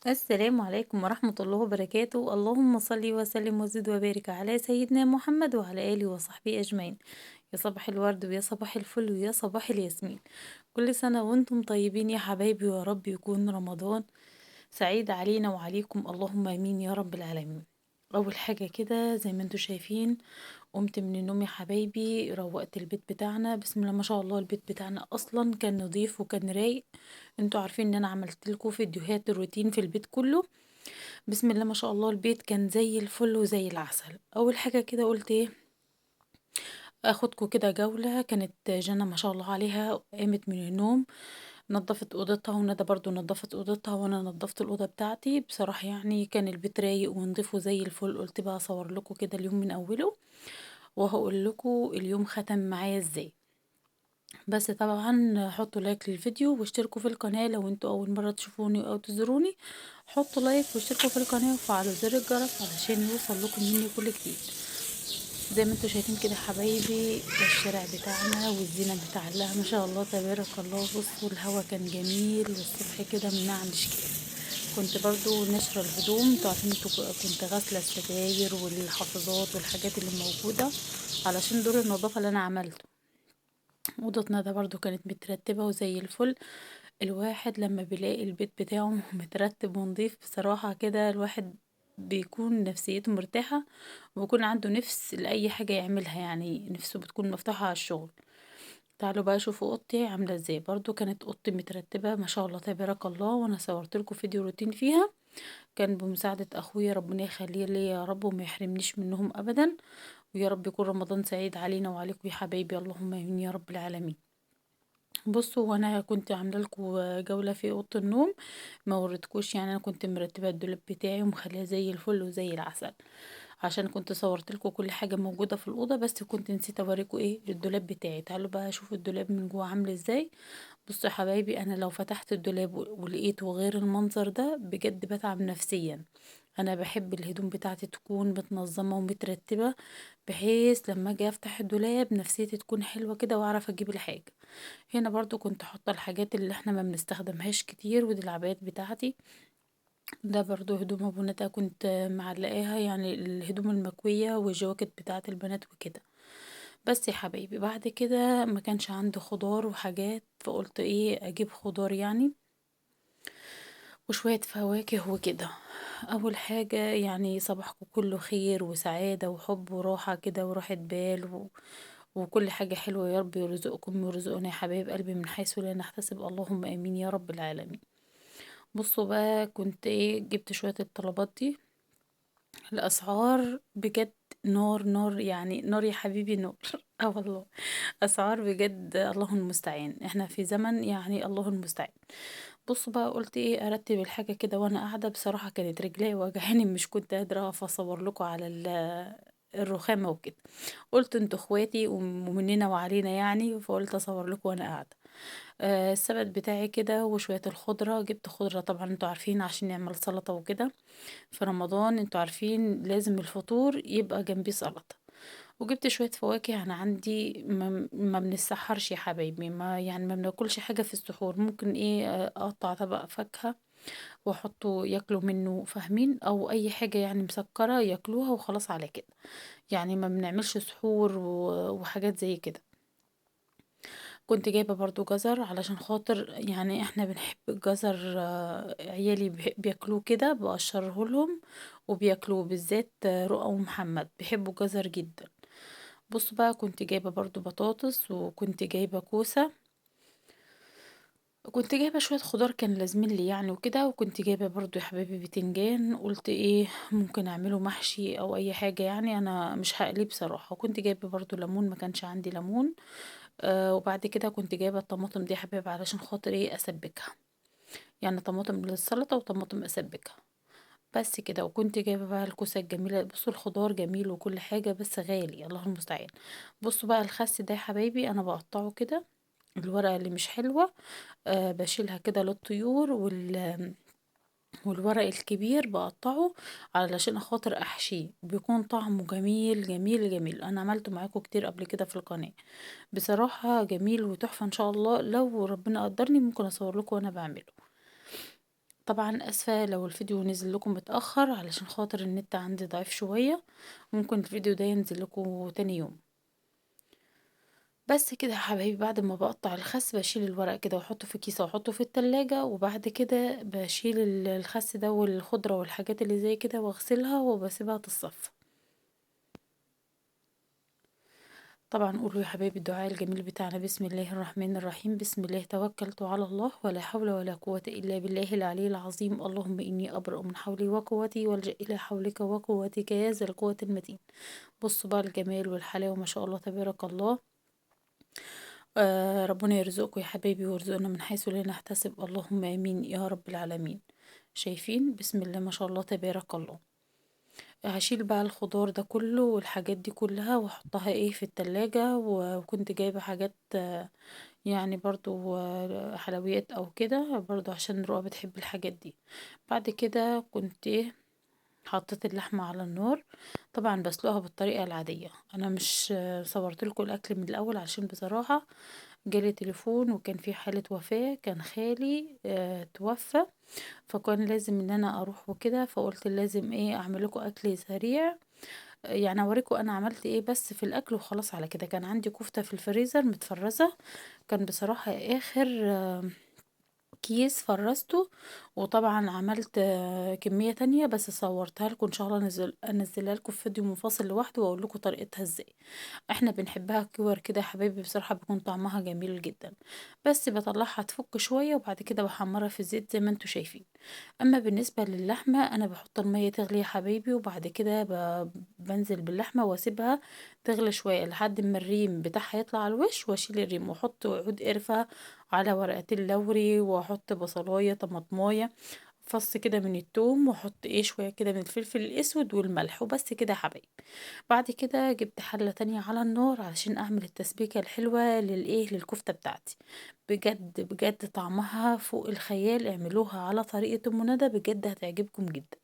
السلام عليكم ورحمة الله وبركاته. اللهم صل وسلم وزد وبارك على سيدنا محمد وعلى آله وصحبه أجمعين. يا صباح الورد ويا صباح الفل ويا صباح الياسمين. كل سنة وانتم طيبين يا حبايبي، ويا رب يكون رمضان سعيد علينا وعليكم، اللهم امين يا رب العالمين. اول حاجة كده زي ما انتم شايفين، قمت من النوم يا حبايبي، روقت البيت بتاعنا. بسم الله ما شاء الله، البيت بتاعنا اصلا كان نظيف وكان رايق. انتوا عارفين ان انا عملت لكم فيديوهات الروتين في البيت كله. بسم الله ما شاء الله، البيت كان زي الفل وزي العسل. اول حاجة كده قلت ايه، اخدكم كده جولة. كانت جنى ما شاء الله عليها قامت من النوم، نظفت اوضتها، وندى برضو نظفت اوضتها، وانا نظفت الاوضه بتاعتي. بصراحه يعني كان البيت رايق ونضيفه زي الفل. قلت بقى اصور لكم كده اليوم من اوله، وهقول لكم اليوم ختم معايا ازاي. بس طبعا حطوا لايك للفيديو واشتركوا في القناه لو انتوا اول مره تشوفوني او تزوروني. حطوا لايك واشتركوا في القناه وفعلوا زر الجرس علشان يوصل لكم مني كل جديد. زي ما انتوا شايفين كده حبايبي، ده الشارع بتاعنا والزينة متعلقة ما شاء الله تبارك الله. بصوا الهوا كان جميل والصبح كده منعنش كده. كنت برضو نشر الهدوم، انتوا عارفين كنت غاسلة الستاير والحافظات والحاجات اللي موجودة علشان دور النظافة اللي انا عملته. اوضتنا ده برضو كانت مترتبة وزي الفل. الواحد لما بيلاقي البيت بتاعه مترتب ونضيف بصراحة كده، الواحد بيكون نفسيته مرتاحة، وبيكون عنده نفس لأي حاجة يعملها، يعني نفسه بتكون مفتوحة على الشغل. تعالوا بقى شوفوا اوضتي عاملة ازاي. برضو كانت اوضتي مترتبة ما شاء الله تبارك الله، وانا صورت لكم فيديو روتين فيها. كان بمساعدة اخويا، ربنا يخليه لي يا رب وما يحرمنيش منهم ابدا. ويا رب يكون رمضان سعيد علينا وعليكم يا حبايبي، اللهم امين يا رب العالمين. بصوا، وانا كنت عامله لكم جوله في اوضه النوم، ما وريتكوش. يعني انا كنت مرتبه الدولاب بتاعي ومخليه زي الفل وزي العسل، عشان كنت صورت لكم كل حاجه موجوده في الاوضه. بس كنت نسيت اوريكم ايه الدولاب بتاعي. تعالوا بقى شوفوا الدولاب من جوه عامل ازاي. بصوا يا حبايبي، انا لو فتحت الدولاب ولقيته غير المنظر ده بجد بتعب نفسيا. انا بحب الهدوم بتاعتي تكون متنظمه ومترتبه، بحيث لما اجي افتح الدولاب نفسيتي تكون حلوه كده واعرف اجيب الحاجه. هنا برضو كنت حاطه الحاجات اللي احنا ما بنستخدمهاش كتير، ودي العبايات بتاعتي. ده برضو هدوم ابونتها كنت معلقاها، يعني الهدوم المكويه والجواكت بتاعت البنات وكده. بس يا حبايبي بعد كده ما كانش عندي خضار وحاجات، فقلت ايه اجيب خضار يعني وشويه فواكه وكده. اول حاجه يعني صباحكم كله خير وسعاده وحب وراحه كده وراحه بال وكل حاجة حلوة. يا رب يرزقكم ويرزقنا يا حبايب قلبي من حيث لا نحتسب، اللهم امين يا رب العالمين. بصوا بقى، كنت ايه جبت شوية الطلبات دي. الاسعار بجد نار نار، يعني نار يا حبيبي نار اه والله، اسعار بجد الله المستعان. احنا في زمن يعني الله المستعان. بصوا بقى، قلت ايه ارتب الحاجة كده وانا قاعدة. بصراحة كانت رجلي وجعاني، مش كنت قادرة اقف اصور لكم على الرخامة وكده. قلت انتوا اخواتي ومننا وعلينا يعني، فقلت اصور لكم وانا قاعدة. السبت بتاعي كده وشوية الخضرة. جبت خضرة طبعا انتوا عارفين عشان نعمل سلطة وكده. في رمضان انتوا عارفين لازم الفطور يبقى جنبيه سلطة. وجبت شوية فواكه. انا عندي ما بنسحرش يا حبايبي، ما يعني ما بناكلش حاجة في السحور. ممكن ايه اقطع طبق فاكهة واحطه ياكلوا منه، فاهمين؟ او اي حاجة يعني مسكرة ياكلوها وخلاص على كده. يعني ما بنعملش سحور وحاجات زي كده. كنت جايبة برضو جزر علشان خاطر يعني احنا بنحب الجزر. عيالي بياكلوه كده، بقشره لهم وبياكلوه بالذات. رؤى ومحمد بيحبوا الجزر جدا. بصوا بقى، كنت جايبة برضو بطاطس وكنت جايبة كوسة. كنت جايبة شوية خضار كان لازمين لي يعني وكده. وكنت جايبة برضو يا حبايبي بتنجان، قلت ايه ممكن اعمله محشي او اي حاجة، يعني انا مش هقليه بصراحة. وكنت جايبة برضو ليمون، ما كانش عندي ليمون. وبعد كده كنت جايبة الطماطم دي يا حبايبي علشان خاطر ايه اسبكها، يعني طماطم للسلطة وطماطم اسبكها. بس كده. وكنت جايبة بقى الكوسة الجميلة. بصوا الخضار جميل وكل حاجة بس غالي، الله المستعان. بصوا بقى الخس ده يا حبايبي انا بقطعه كده، الورقة اللي مش حلوة بشيلها كده للطيور، والورق الكبير بقطعه علشان خاطر احشيه، بيكون طعمه جميل جميل جميل. انا عملته معاكم كتير قبل كده في القناة، بصراحة جميل وتحفة. ان شاء الله لو ربنا قدرني ممكن اصور لكم وانا بعمله. طبعا اسفة لو الفيديو نزل لكم متأخر علشان خاطر النت عندي ضعيف شوية، ممكن الفيديو ده ينزل لكم تاني يوم. بس كده يا حبايبي، بعد ما بقطع الخس بشيل الورق كده واحطه في كيسة واحطه في التلاجة، وبعد كده بشيل الخس ده والخضرة والحاجات اللي زي كده واغسلها وبسيبها تتصفى. طبعا قولوا يا حبايبي الدعاء الجميل بتاعنا: بسم الله الرحمن الرحيم، بسم الله توكلت على الله ولا حول ولا قوة إلا بالله العلي العظيم، اللهم إني أبرأ من حولي وقوتي والجأ إلى حولك وقوتك يا ذا القوة المتين. بصوا بقى الجمال والحلاوة، ما شاء الله تبارك الله. ربنا يرزقكم يا حبايبي ويرزقنا من حيث لا نحتسب، اللهم آمين يا رب العالمين. شايفين؟ بسم الله ما شاء الله تبارك الله. هشيل بقى الخضار ده كله والحاجات دي كلها واحطها ايه في التلاجة، وكنت جايبة حاجات يعني برضو حلويات او كده برضو عشان رؤى بتحب الحاجات دي. بعد كده كنت ايه، حطيت اللحمة على النار. طبعا بسلقها بالطريقة العادية، انا مش صورت لكم الاكل من الاول عشان بصراحة جالي تليفون وكان في حالة وفاة، كان خالي توفى، فكان لازم ان انا اروح وكده، فقلت لازم ايه اعمل لكم اكل سريع، يعني اوريكم انا عملت ايه بس في الاكل وخلاص. على كده كان عندي كفتة في الفريزر متفرزة، كان بصراحة اخر كيس فرزته. وطبعا عملت كمية تانية بس صورتها لكم، ان شاء الله انزلها لكم في فيديو منفصل لوحده واقول لكم طريقتها ازاي. احنا بنحبها كور كده يا حبايبي، بصراحة بيكون طعمها جميل جدا. بس بطلعها تفك شوية وبعد كده بحمرها في الزيت زي ما انتوا شايفين. اما بالنسبة للحمة انا بحط المية تغلي يا حبايبي، وبعد كده بنزل باللحمة واسيبها تغلي شوية لحد ما الريم بتاعها يطلع على الوش، واشيل الريم واحط عود قرفة على ورقتين لوري، واحط بصلاية طماطماية فص كده من التوم، واحط ايه شوية كده من الفلفل الاسود والملح، وبس كده يا حبايبي. بعد كده جبت حلة تانية على النار علشان اعمل التسبيكة الحلوة للكفتة بتاعتي. بجد بجد طعمها فوق الخيال، اعملوها على طريقة ام ندى بجد هتعجبكم جدا.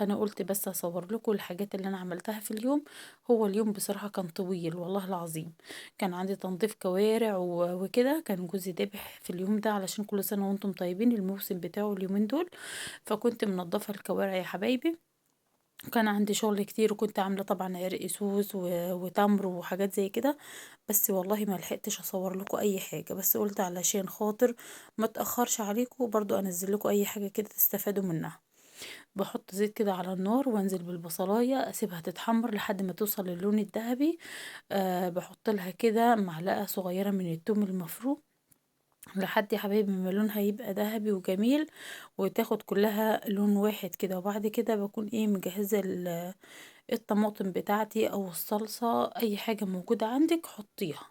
انا قلت بس اصور لكم الحاجات اللي انا عملتها في اليوم. هو اليوم بصراحة كان طويل والله العظيم، كان عندي تنظيف كوارع وكده، كان جوزي ذابح في اليوم ده علشان كل سنة وانتم طيبين الموسم بتاعه اليومين دول، فكنت منظفة الكوارع يا حبايبي. كان عندي شغل كتير وكنت عاملة طبعا عرق سوس وتمر وحاجات زي كده، بس والله ما لحقتش اصور لكم اي حاجة، بس قلت علشان خاطر ما تأخرش عليكم برضو انزل لكم اي حاجة كده تستفادوا منها. بحط زيت كده على النار وانزل بالبصلاية اسيبها تتحمر لحد ما توصل للون الذهبي. بحط لها كده معلقة صغيرة من الثوم المفروم لحد يا حبايبي ما لونها يبقى ذهبي وجميل، وتاخد كلها لون واحد كده. وبعد كده بكون ايه مجهزة الطماطم بتاعتي او الصلصة، اي حاجة موجودة عندك حطيها.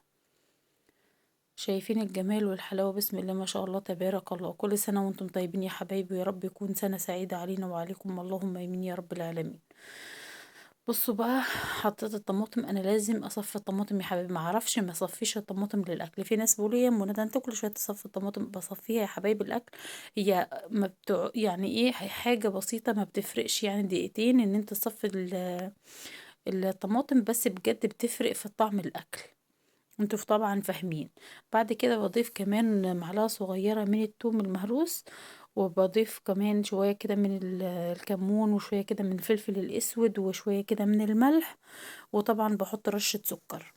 شايفين الجمال والحلاوة؟ بسم الله ما شاء الله تبارك الله. كل سنة وانتم طيبين يا حبايبي، ويا رب يكون سنة سعيدة علينا وعليكم، اللهم امين يا رب العالمين. بصوا بقى، حطيت الطماطم، انا لازم اصفي الطماطم يا حبايبي، ما اعرفش ما اصفيش الطماطم للاكل. في ناس بيقولوا يا منى ده انت كل شويه تصفي الطماطم، بصفيها يا حبايبي الاكل. هي ما يعني ايه، حاجه بسيطه ما بتفرقش، يعني دقيقتين ان انت تصفي الطماطم، بس بجد بتفرق في طعم الاكل، انتوا طبعا فاهمين. بعد كده بضيف كمان معلقة صغيرة من الثوم المهروس، وبضيف كمان شوية كده من الكمون، وشوية كده من الفلفل الاسود، وشوية كده من الملح، وطبعا بحط رشة سكر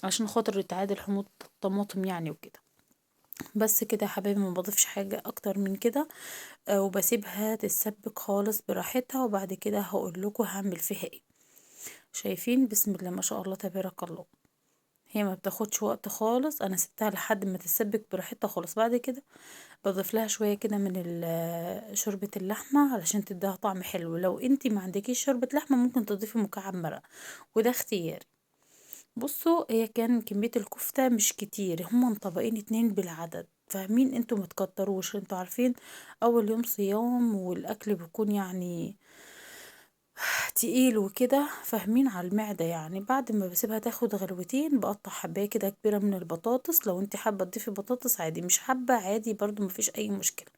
عشان خاطر يتعادل حموضة الطماطم يعني وكده. بس كده يا حبايبي، ما بضيفش حاجة اكتر من كده. وبسيبها تتسبك خالص براحتها، وبعد كده هقول لكم هعمل فيها ايه. شايفين؟ بسم الله ما شاء الله تبارك الله. هي ما بتاخدش وقت خالص، انا سبتها لحد ما تتسبك براحتها خالص. بعد كده بضيف لها شويه كده من شوربه اللحمه علشان تديها طعم حلو. لو انتي ما عندكيش شوربه لحمه ممكن تضيفي مكعب مرق، وده اختياري. بصوا، هي كان كميه الكفته مش كتير، هما طبقين اتنين بالعدد، فاهمين؟ انتوا متكتروش، انتوا عارفين اول يوم صيام والاكل بيكون يعني تقيل وكده، فاهمين؟ على المعدة يعني. بعد ما بسيبها تاخد غلوتين بقطع حباية كده كبيرة من البطاطس، لو انت حابة تضيفي بطاطس عادي، مش حابة عادي برضو مفيش اي مشكلة.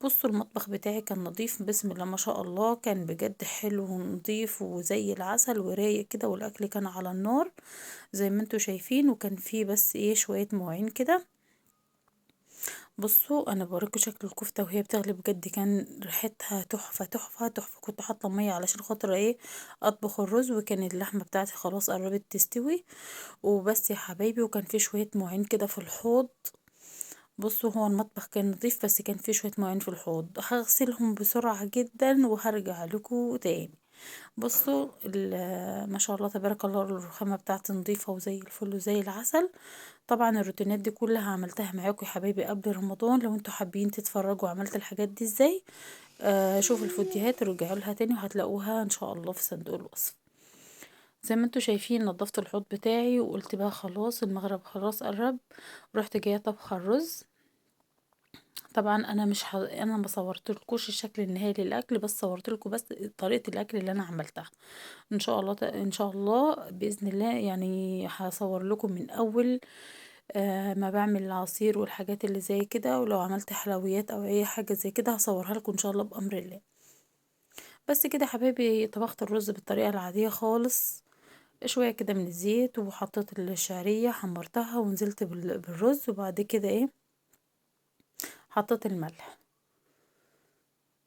بصوا المطبخ بتاعي كان نظيف بسم الله ما شاء الله، كان بجد حلو ونظيف وزي العسل ورايق كده، والاكل كان على النار زي ما انتوا شايفين، وكان فيه بس ايه شوية مواعين كده. بصوا انا بوريكم شكل الكفتة وهي بتغلي، بجد كان ريحتها تحفة تحفة تحفة. كنت حاطة مية علشان خاطر ايه، اطبخ الرز، وكان اللحمة بتاعتي خلاص قربت تستوي وبس يا حبايبي. وكان في شوية مواعين كده في الحوض. بصوا هو المطبخ كان نظيف بس كان فيه شوية مواعين في الحوض، هغسلهم بسرعة جدا وهرجع لكم تاني. بصوا ما شاء الله تبارك الله، الرخامة بتاعتي نظيفة وزي الفل وزي العسل. طبعا الروتينات دي كلها عملتها معاكم يا حبايبي قبل رمضان. لو انتوا حابين تتفرجوا عملت الحاجات دي ازاي، شوفوا الفيديوهات ورجعوا لها تاني وهتلاقوها ان شاء الله في صندوق الوصف. زي ما انتوا شايفين نضفت الحوض بتاعي وقلت بقى خلاص المغرب خلاص قرب. رحت جايه طبخه الرز. طبعا انا مش انا ما صورتلكوش الشكل النهائي للاكل، بس صورتلكوا بس طريقه الاكل اللي انا عملتها. ان شاء الله ان شاء الله باذن الله يعني هصور لكم من اول ما بعمل العصير والحاجات اللي زي كده، ولو عملت حلويات او اي حاجه زي كده هصورها لكم ان شاء الله بامر الله. بس كده يا حبايبي طبخت الرز بالطريقه العاديه خالص. شويه كده من الزيت وحطيت الشعريه حمرتها ونزلت بالرز، وبعد كده ايه حطيت الملح.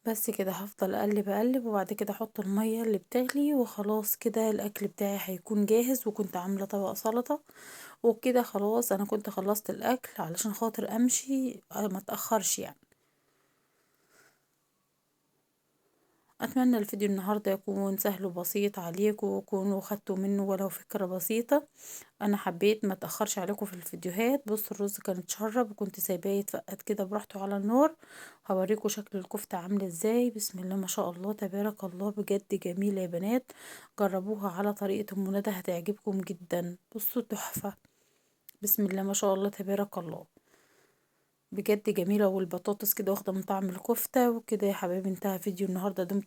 بس كده هفضل اقلب اقلب وبعد كده احط المية اللي بتغلي وخلاص كده الاكل بتاعي هيكون جاهز. وكنت عاملة طبق سلطة وكده خلاص انا كنت خلصت الاكل علشان خاطر امشي ما اتاخرش يعني. اتمنى الفيديو النهارده يكون سهل وبسيط عليكم وكونوا خدتوا منه ولو فكرة بسيطة. انا حبيت ما اتاخرش عليكم في الفيديوهات. بصوا الرز كان اتشرب وكنت سايباه يتفقد كده براحته على النار. هوريكم شكل الكفتة عامله ازاي. بسم الله ما شاء الله تبارك الله، بجد جميله يا بنات. جربوها على طريقه ام ندى هتعجبكم جدا. بصوا تحفه. بسم الله ما شاء الله تبارك الله، بجد جميله. والبطاطس كده واخده من طعم الكفته. وكده يا حبايبي انتهى فيديو النهارده. دمتم